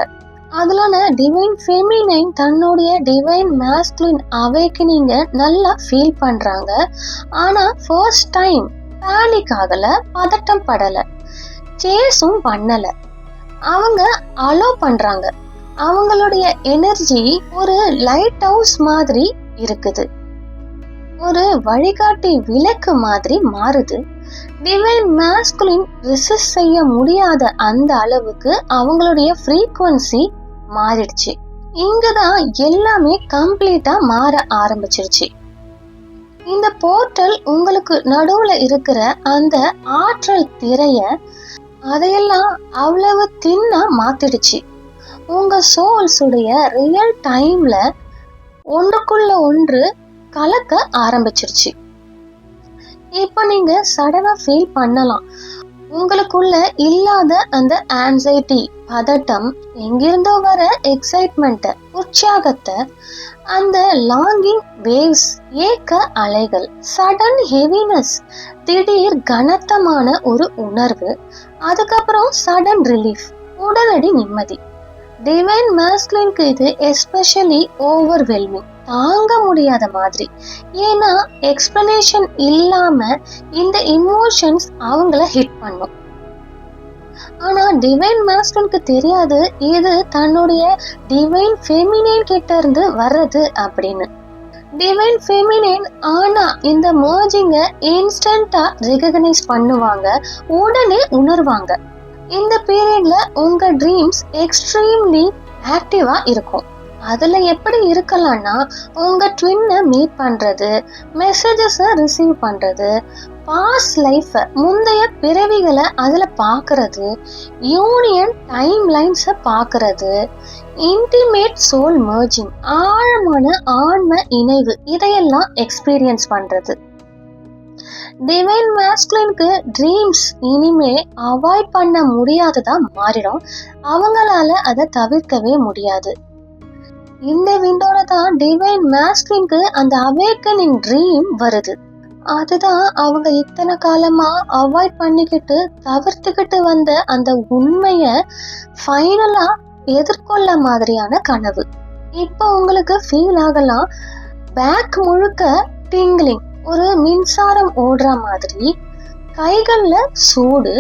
அதனால டிவைன் ஃபெமினைன் தன்னுடைய டிவைன் மேஸ்குலின் அவேக்கனிங்க நல்லா ஃபீல் பண்றாங்க. ஆனா ஃபர்ஸ்ட் டைம் பேனிக் ஆகல, பதட்டம் படல, சேஸும் பண்ணல. அவங்க அலோ பண்றாங்க. அவங்களுடைய எனர்ஜி ஒரு லைட் ஹவுஸ் மாதிரி இருக்குது, ஒரு வழிகாட்டி விளக்கு மாதிரி மாறுது. டிவைன் மேஸ்குலின் ரெசிஸ்ட் செய்ய முடியாத அந்த அளவுக்கு அவங்களுடைய ஃப்ரீக்வன்சி மாறிடுச்சு. இங்கதான் எல்லாமே கம்ப்ளீட்டா மாற ஆரம்பிச்சிருச்சு. இந்த போர்ட்டல் உங்களுக்கு நடுவுல இருக்கிற அந்த ஆற்றல் திரைய அதையெல்லாம் அவ்வளவு தின்னா மாத்திடுச்சு. உங்க சோல்ஸ் உடைய ரியல் டைம்ல ஒன்றுக்குள்ள ஒன்று கலக்க ஆரம்பிச்சிருச்சு. இப்ப நீங்க சடனா ஃபீல் பண்ணலாம், உங்களுக்குள்ள இல்லாத அந்த ஆன்சைட்டி, பதட்டம், எங்கிருந்தோ வர எக்ஸைட்மெண்ட், உற்சாகத்தை, அந்த லாங்கிங் வேவ்ஸ், ஏக்க அலைகள், சடன் ஹெவினஸ், திடீர் கனத்தமான ஒரு உணர்வு, அதுக்கப்புறம் சடன் ரிலீஃப், உடனடி நிம்மதி. டிவைன் மாஸ்குலினுக்கு இது எஸ்பெஷலி ஓவர்வெல்மிங், தாங்க முடியாத மாதிரி. ஏன்னா எக்ஸ்பிளனேஷன் இல்லாம இந்த இமோஷன்ஸ் அவங்கள ஹிட் பண்ணும். ஆனா டிவைன் மாஸ்குலினுக்கு தெரியாது இது தன்னுடைய டிவைன் ஃபெமினைன் கிட்ட இருந்து வர்றது அப்படின்னு. டிவைன் ஃபெமினைன் ஆனா இந்த மர்ஜிங்க இன்ஸ்டன்டா ரெகக்னைஸ் பண்ணுவாங்க, உடனே உணர்வாங்க. இந்த பீரியட்ல உங்க ட்ரீம்ஸ் எக்ஸ்ட்ரீம்லி ஆக்டிவா இருக்கும். அதுல எப்படி இருக்கலாம்னா, உங்க ட்வின்னை மீட் பண்றது, மெசேஜஸை ரிசீவ் பண்றது, பாஸ்ட் லைஃப், முந்தைய பிறவிகளை அதுல பாக்குறது, யூனியன் டைம் லைன்ஸை பாக்குறது, இன்டிமேட் சோல் மர்ஜிங், ஆழமான ஆன்ம இணைவு, இதையெல்லாம் எக்ஸ்பீரியன்ஸ் பண்றது. டிவைன் மாஸ்குலினுக்கு ட்ரீம்ஸ் இனிமே அவாய்ட் பண்ண முடியாததா மாறிடும். அவங்களால அதை தவிர்க்கவே முடியாது. இந்த விண்டோல தான் டிவைன் மாஸ்குலினுக்கு அந்த அவேக்கனிங் ட்ரீம் வருது. அதுதான் அவங்க இத்தனை காலமா அவாய்ட் பண்ணிக்கிட்டு தவிர்த்துக்கிட்டு வந்த அந்த உண்மைய ஃபைனலா எதிர்கொள்ள மாதிரியான கனவு. இப்போ உங்களுக்கு ஃபீல் ஆகலாம், பேக் முழுக்க டிங்கிளிங், ஒரு மின்சாரம் ஓடுற மாதிரி, கைகள்ல சூடு,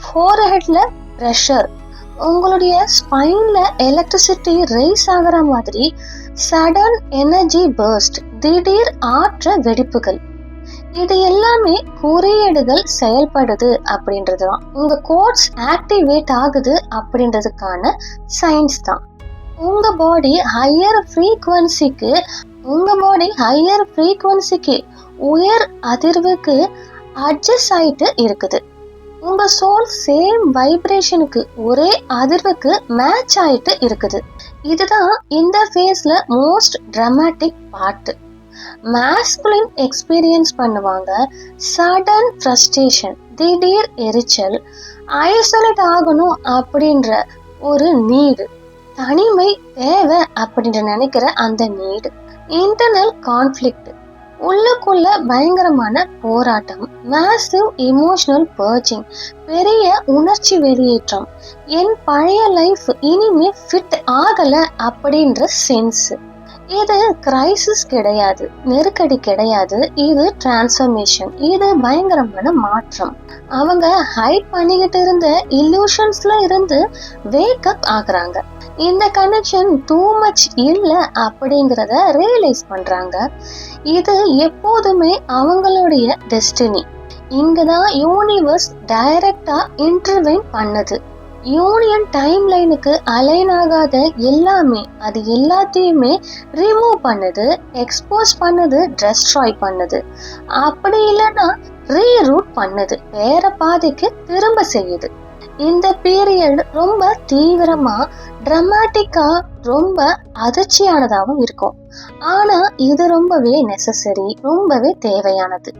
ஃபோர்ஹெட்ல ப்ரெஷர், உங்களுடைய ஸ்பைன்ல எலக்ட்ரிசிட்டி ரைஸ் ஆகிற மாதிரி, சடன் எனர்ஜி பர்ஸ்ட், திடீர் ஆற்ற வெடிப்புகள். இது எல்லாமே குறியீடுகள் செயல்படுது அப்படின்றதுதான், உங்க கோட்ஸ் ஆக்டிவேட் ஆகுது அப்படின்றதுக்கான சயின்ஸ் தான். உங்க பாடி ஹையர் ஃப்ரீக்வன்சிக்கு உயர் அதிர்வுக்கு அட்ஜஸ்ட் ஆயிட்டு இருக்குது. உங்க சோல் சேம் வைப்ரேஷனுக்கு, ஒரே அதிர்வுக்கு மேட்ச் ஆயிட்டு இருக்குது. இதுதான் இந்த ஃபேஸ்ல most dramatic part. Masculine experience பண்ணுவாங்க சடன் ஃப்ரஸ்ட்ரேஷன், திடீர் எரிச்சல், ஐசோலேட் ஆகணும் அப்படின்ற ஒரு நீடு, தனிமை தேவை அப்படின்னு நினைக்கிற அந்த நீடு, இன்டர்னல் கான்ஃப்ளிக்ட், உள்ளுக்குள்ள பயங்கரமான போராட்டம், மேசிவ் இமோஷனல் பர்ஜிங், பெரிய உணர்ச்சி வெளியேற்றம், என் பழைய லைஃப் இனிமே ஃபிட் ஆகல அப்படின்ற சென்ஸ். இது கிரைசிஸ் கிடையாது, நெருக்கடி கிடையாது, இது டிரான்ஸ்ஃபர்மேஷன், இது பயங்கரமான மாற்றம். அவங்க ஹைட் பண்ணிக்கிட்டு இருந்த இல்லூஷன்ஸ்ல இருந்து வேக் அப் ஆகுறாங்க. இந்த கனெக்ஷன் டூ மச் இல்ல அப்படிங்கிறத ரியலைஸ் பண்றாங்க. இது எப்போதுமே அவங்களுடைய டெஸ்டினி. இங்கதான் யூனிவர்ஸ் டைரக்டா இன்டர்வெயின் பண்ணுது. யூனியன் டைம் லைனுக்கு அலைன் ஆகாத எல்லாமே, அது எல்லாத்தையுமே ரிமூவ் பண்ணுது, எக்ஸ்போஸ் பண்ணுது, டெஸ்ட்ராய் பண்ணுது. அப்படி இல்லைன்னா ரீரூட் பண்ணுது, வேற பாதைக்கு திரும்ப செய்யுது. இந்த பீரியட் ரொம்ப தீவிரமா, டிராமாட்டிக்கா, ரொம்ப அதிர்ச்சியானதாகவும் இருக்கும். ஆனா இது ரொம்பவே நெசசரி, ரொம்பவே தேவையானது.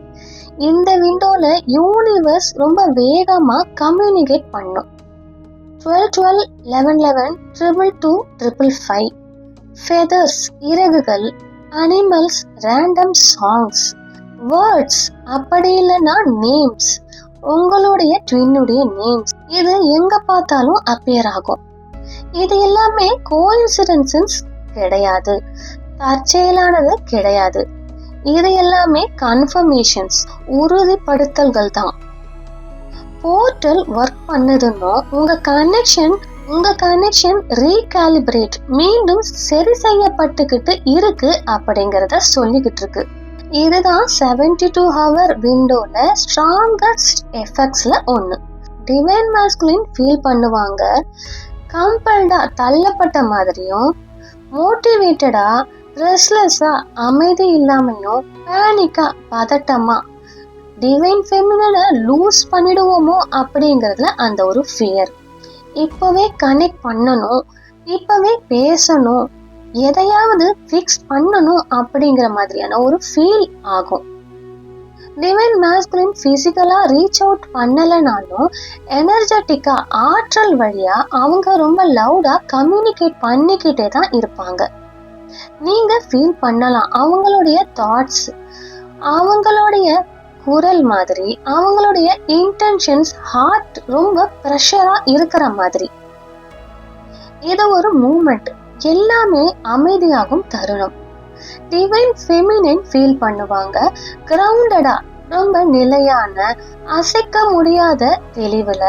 இந்த விண்டோல யூனிவர்ஸ் ரொம்ப வேகமா கம்யூனிகேட் பண்ணும். 12 12 11 222 555, ஃபெதர்ஸ், இறகுகள், அனிமல்ஸ், ரேண்டம் சாங்ஸ், வேர்ட்ஸ், அப்படி இல்லைன்னா நேம்ஸ், உங்களுடைய ட்வின்னுடைய நேம்ஸ், இது எங்க பார்த்தாலும் அப்பியர் ஆகும். இது எல்லாமே கோஇன்சிடென்சஸ் கிடையாது, தற்செயலானது கிடையாது. இது எல்லாமே கன்ஃபர்மேஷன்ஸ், உறுதிப்படுத்தல்கள் தான். போர்ட்டல் ஒர்க் பண்ணுதுன்னா உங்க கனெக்ஷன் ரீகாலிபிரேட், மீண்டும் சரி செய்யப்பட்டுக்கிட்டு இருக்கு அப்படிங்கறத சொல்லிக்கிட்டு இருக்கு. இதுதான் 72 hour விண்டோல ஸ்ட்ராங்கஸ்ட் எஃபெக்ட்ஸ்ல ஒண்ணு. டிவைன் மாஸ்குலின் ஃபீல் பண்ணுவாங்க கம்பல்டா, தள்ளப்பட்ட மாதிரியும், மோட்டிவேட்டடா, ரெஸ்ட்லெஸ்ஸா, அமைதி இல்லாமையும், பேனிக்கா, பதட்டமா, டிவைன் ஃபெமினனை லூஸ் பண்ணிடுவோமோ அப்படிங்கிறதுல அந்த ஒரு ஃபியர். இப்பவே கனெக்ட் பண்ணணும், இப்பவே பேசணும், எதையாவது ஃபிக்ஸ் பண்ணணும் அப்படிங்கிற மாதிரியான ஒரு ஃபீல் ஆகும். டிவைன் மாஸ்குலின் பிசிக்கலா ரீச் அவுட் பண்ணலனாலும் எனர்ஜெட்டிக்கா ஆற்றல் வழியா அவங்க ரொம்ப லவுடா கம்யூனிகேட் பண்ணிக்கிட்டே தான் இருப்பாங்க. நீங்க ஃபீல் பண்ணலாம் அவங்களுடைய தாட்ஸ், அவங்களுடைய குரல் மாதிரி, அவங்களுடைய இன்டென்ஷன்ஸ், ஹார்ட் ரொம்ப ப்ரெஷரா இருக்கிற மாதிரி. இது ஒரு மூமெண்ட், எல்லாமே அமைதியாகும் தருணம். டிவைன் ஃபெமினின் ஃபீல் பண்ணுவாங்க கிரவுண்டடா, ரொம்ப நிலையான, அசைக்க முடியாத தெளிவுல,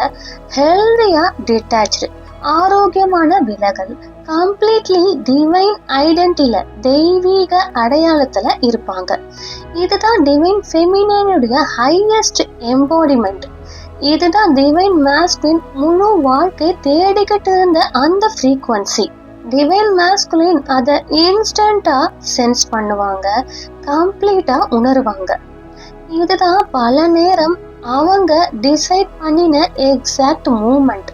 ஹெல்தியா டிட்டாச்டு, ஆரோக்கியமான விலகல், கம்ப்ளீட்லி டிவைன் ஐடென்டிட்டில, தெய்வீக அடையாளத்துல இருப்பாங்க. இதுதான் டிவைன் ஃபெமினினுடைய ஹையஸ்ட் எம்போடிமெண்ட். இதுதான் டிவைன் மாஸ்குலின் முழு வாழ்க்கை தேடிக்கிட்டு இருந்த அந்த ஃப்ரீக்வன்சி. டிவைன் மாஸ்குலின் அதை இன்ஸ்டன்டா சென்ஸ் பண்ணுவாங்க, கம்ப்ளீட்டா உணர்வாங்க. இதுதான் பல நேரம் அவங்க டிசைட் பண்ணின எக்ஸாக்ட் மூமெண்ட்.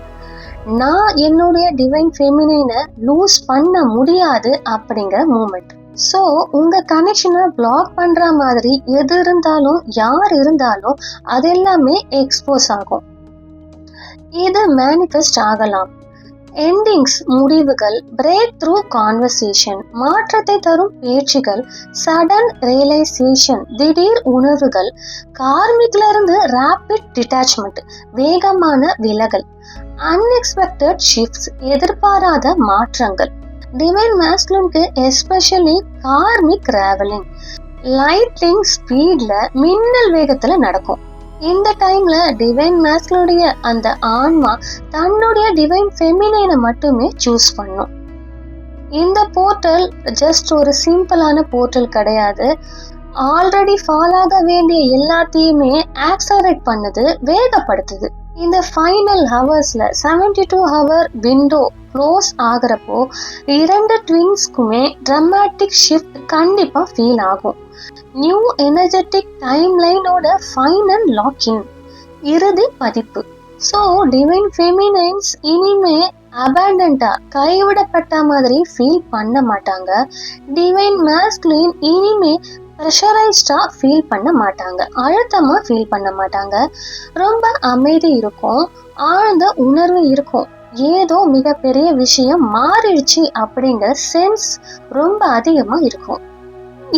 நான் என்னுடைய டிவைன் ஃபெமினினை லூஸ் பண்ண முடியாது அப்படிங்கிற மூமெண்ட். ஸோ உங்க கனெக்ஷனை பிளாக் பண்ற மாதிரி எது இருந்தாலும், யார் இருந்தாலும், அது எல்லாமே எக்ஸ்போஸ் ஆகும். இது மேனிஃபெஸ்ட் ஆகலாம். எண்டிங்ஸ், முடிவுகள், பிரேக் த்ரூ கான்வர்சேஷன், மாற்றத்தை தரும் பேச்சுகள், சடன் ரியலைசேஷன், திடீர் உணர்வுகள், கார்மிக்ல இருந்து ராபிட் டிட்டாச்மெண்ட், வேகமான விலகல், அன்எக்ஸ்பெக்டட் ஷிஃப்ட்ஸ், எதிர்பாராத மாற்றங்கள். டிவைன் மாஸ்குலினுக்கு எஸ்பெஷலி கார்மிக் டிராவலிங் லைட்னிங் ஸ்பீட்ல, மின்னல் வேகத்துல நடக்கும். இந்த டைம்ல டிவைன் மாஸ்குலினுடைய அந்த ஆன்மா தன்னுடைய டிவைன் ஃபெமினைனை மட்டுமே சூஸ் பண்ணும். இந்த போர்ட்டல் ஜஸ்ட் ஒரு சிம்பிளான போர்ட்டல் கிடையாது. ஆல்ரெடி ஃபால் ஆக வேண்டிய எல்லாத்தையுமே ஆக்சலரேட் பண்ணுது, வேகப்படுத்துது. இந்த ஃபைனல் ஹவர்ஸ்ல 72 ஹவர் விண்டோ க்ளோஸ் ஆகிறப்போ இரண்டு ட்வின்ஸ்க்குமே ட்ராமாட்டிக் ஷிஃப்ட் கண்டிப்பா ஃபீல் ஆகும். நியூ எனர்ஜெட்டிக் டைம் லைனோட ஃபைனல் லாக்இன், இறுதி பதிப்பு. ஸோ டிவைன் ஃபெமினைன்ஸ் இனிமே அபேண்டண்டா, கைவிடப்பட்ட மாதிரி ஃபீல் பண்ண மாட்டாங்க. டிவைன் மாஸ்குலின் இனிமே ப்ரெஷரைஸ்டா ஃபீல் பண்ண மாட்டாங்க, அழுத்தமா ஃபீல் பண்ண மாட்டாங்க. ரொம்ப அமைதி இருக்கும், ஆழ்ந்த உணர்வு இருக்கும். ஏதோ மிகப்பெரிய விஷயம் மாறிடுச்சு அப்படிங்கிற சென்ஸ் ரொம்ப அதிகமா இருக்கும்.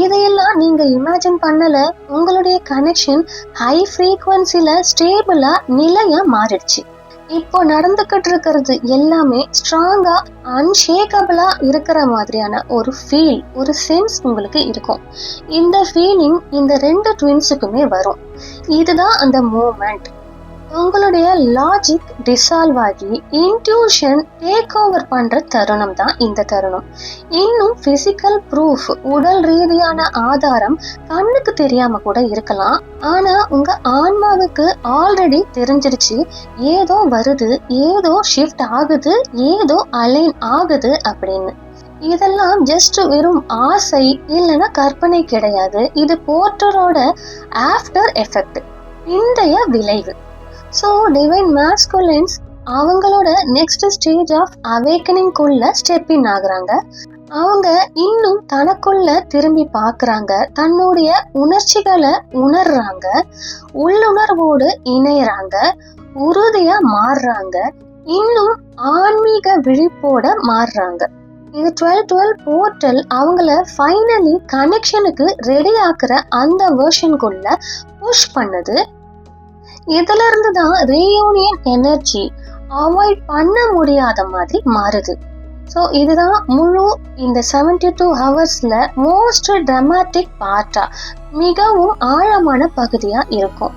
இதையெல்லாம் நீங்க இமேஜின் பண்ணல. உங்களுடைய கனெக்ஷன் ஹை ஃப்ரீக்வன்சில ஸ்டேபிளா, நிலையா மாறிடுச்சு. இப்போ நடந்துகிட்டு இருக்கிறது எல்லாமே ஸ்ட்ராங்கா, அன்ஷேக்கபிளா இருக்கிற மாதிரியான ஒரு ஃபீல், ஒரு சென்ஸ் உங்களுக்கு இருக்கும். இந்த ஃபீலிங் இந்த ரெண்டு ட்வின்ஸுக்குமே வரும். இதுதான் அந்த மூமெண்ட். உங்களுடைய லாஜிக் டிசால்வ் ஆகி இன்ட்யூஷன் டேக் ஓவர் பண்ற தருணம் தான் இந்த தருணம். இன்னும் பிசிக்கல் ப்ரூஃப், உடல் ரீதியான ஆதாரம் கண்ணுக்கு தெரியாம கூட இருக்கலாம். ஆனா உங்க ஆன்மாவுக்கு ஆல்ரெடி தெரிஞ்சிருச்சு, ஏதோ வருது, ஏதோ ஷிஃப்ட் ஆகுது, ஏதோ அலைன் ஆகுது அப்படின்னு. இதெல்லாம் ஜஸ்ட் வெறும் ஆசை இல்லைன்னா கற்பனை கிடையாது. இது போர்ட்டரோட ஆஃப்டர் எஃபெக்ட், இன்றைய விளைவு. ஸோ டிவைன் மாஸ்குலின்ஸ் அவங்களோட நெக்ஸ்ட் ஸ்டேஜ் ஆஃப் அவேக்கனிங்குள்ள ஸ்டெப் இன் ஆகுறாங்க. அவங்க இன்னும் தனக்குள்ள திரும்பி பார்க்குறாங்க, தன்னுடைய உணர்ச்சிகளை உணர்றாங்க, உள்ளுணர்வோடு இணையறாங்க, உறுதியா மாறுறாங்க, இன்னும் ஆன்மீக விழிப்போட மாறுறாங்க. இது 12-12 போர்ட்டல் அவங்கள ஃபைனலி கனெக்ஷனுக்கு ரெடி ஆக்குற அந்த வெர்ஷனுக்குள்ள புஷ் பண்ணுது. இதுல இருந்து தான் ரீயூனியன் எனர்ஜி அவாய்ட் பண்ண முடியாத மாதிரி மாறுது. ஸோ இதுதான் முழு இந்த 72 ஹவர்ஸ்ல மோஸ்ட் ட்ராமாட்டிக் பார்ட்டா, மிகவும் ஆழமான பகுதியா இருக்கும்.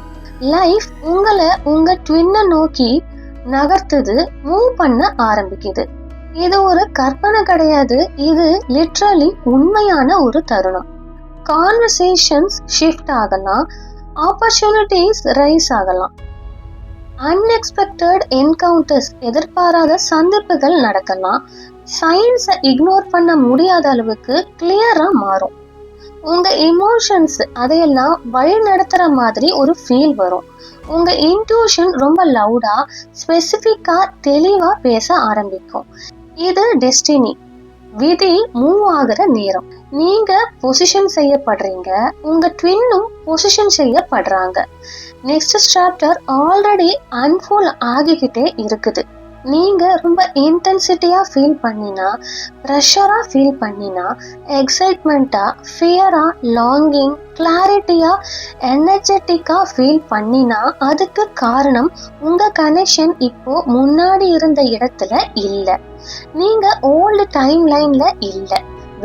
லைஃப் உங்களை உங்க ட்வின்னை நோக்கி நகர்த்துது, மூவ் பண்ண ஆரம்பிக்குது. இது ஒரு கற்பனை கிடையாது, இது லிட்ரலி உண்மையான ஒரு தருணம். கான்வர்சேஷன்ஸ் ஷிஃப்ட் ஆகலாம், ஆப்பர்ச்சுனிட்டிஸ் ரைஸ் ஆகலாம், அன்எக்ஸ்பெக்டட் என்கவுண்டர்ஸ், எதிர்பாராத சந்திப்புகள் நடக்கலாம், சயின்ஸை இக்னோர் பண்ண முடியாத அளவுக்கு கிளியரா மாறும். உங்க எமோஷன்ஸ் அதையெல்லாம் வழி நடத்துற மாதிரி ஒரு ஃபீல் வரும். உங்க இன்ட்யூஷன் ரொம்ப லவுடா, ஸ்பெசிஃபிக்கா, தெளிவா பேச ஆரம்பிக்கும். இது டெஸ்டினி, விதி மூவ் ஆகுற நேரம். நீங்க பொசிஷன் செய்யப்படுறீங்க, உங்க ட்வின்னும் பொசிஷன் செய்யப்படுறாங்க. நெக்ஸ்ட் சாப்டர் ஆல்ரெடி அன்ஃபோல்ட் ஆகிக்கிட்டே இருக்குது. நீங்க ரொம்ப இன்டென்சிட்டியா ஃபீல் பண்ணினா, ப்ரெஷரா ஃபீல் பண்ணினா, எக்ஸைட்மெண்ட்டா, ஃபியரா, லாங்கிங், கிளாரிட்டியா, எனர்ஜெட்டிக்கா ஃபீல் பண்ணினா அதுக்கு காரணம் உங்க கனெக்ஷன் இப்போ முன்னாடி இருந்த இடத்துல இல்ல. நீங்க ஓல்டு டைம் லைன்ல இல்ல,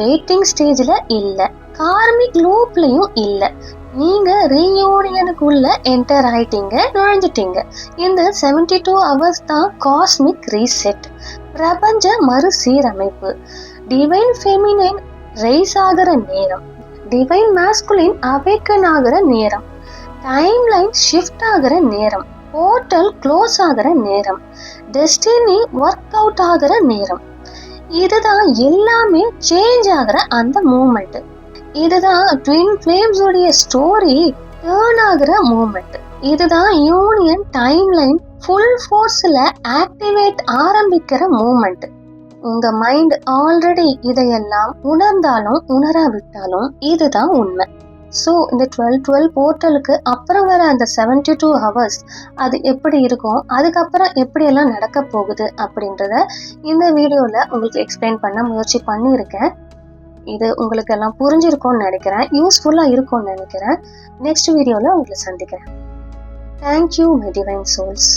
வெயிட்டிங் ஸ்டேஜ்ல இல்ல, கார்மிக் லூப்லயும் இல்ல. நீங்க ரீயூனியனுக்குள்ள என்டர் ஆயிட்டீங்க, நுழைஞ்சிட்டீங்க. இந்த 72 hours தான் காஸ்மிக் ரீசெட், பிரபஞ்ச மறுசீரமைப்பு. டிவைன் ஃபெமினைன் ரைஸ் ஆகிற நேரம், டிவைன் மாஸ்குலின் அவேக்கன் ஆகிற நேரம், டைம் லைன் ஷிஃப்ட் ஆகிற நேரம், போர்ட்டல் க்ளோஸ் ஆகிற நேரம், டெஸ்டினி ஒர்க் அவுட் ஆகிற நேரம். இதுதான் எல்லாமே சேஞ்ச் ஆகிற அந்த மூமெண்ட். இதுதான் ட்வின் ஃப்ளேம்ஸ் உடைய ஸ்டோரி டர்ன் ஆகிற மூமெண்ட். இதுதான் யூனியன் டைம் லைன் ஃபுல் ஃபோர்ஸ்ல ஆக்டிவேட் ஆரம்பிக்கிற மூமெண்ட். உங்க மைண்ட் ஆல்ரெடி இதையெல்லாம் உணர்ந்தாலும் உணராவிட்டாலும் இதுதான் உண்மை. ஸோ இந்த 12-12 போர்ட்டலுக்கு அப்புறம் வர அந்த 72 hours அது எப்படி இருக்கும், அதுக்கப்புறம் எப்படியெல்லாம் நடக்க போகுது அப்படின்றத இந்த வீடியோவில் உங்களுக்கு எக்ஸ்பிளைன் பண்ண முயற்சி பண்ணியிருக்கேன். இது உங்களுக்கு எல்லாம் புரிஞ்சிருக்கும்னு நினைக்கிறேன், யூஸ்ஃபுல்லாக இருக்கும்னு நினைக்கிறேன். நெக்ஸ்ட் வீடியோவில் உங்களை சந்திக்கிறேன். Thank you my divine souls.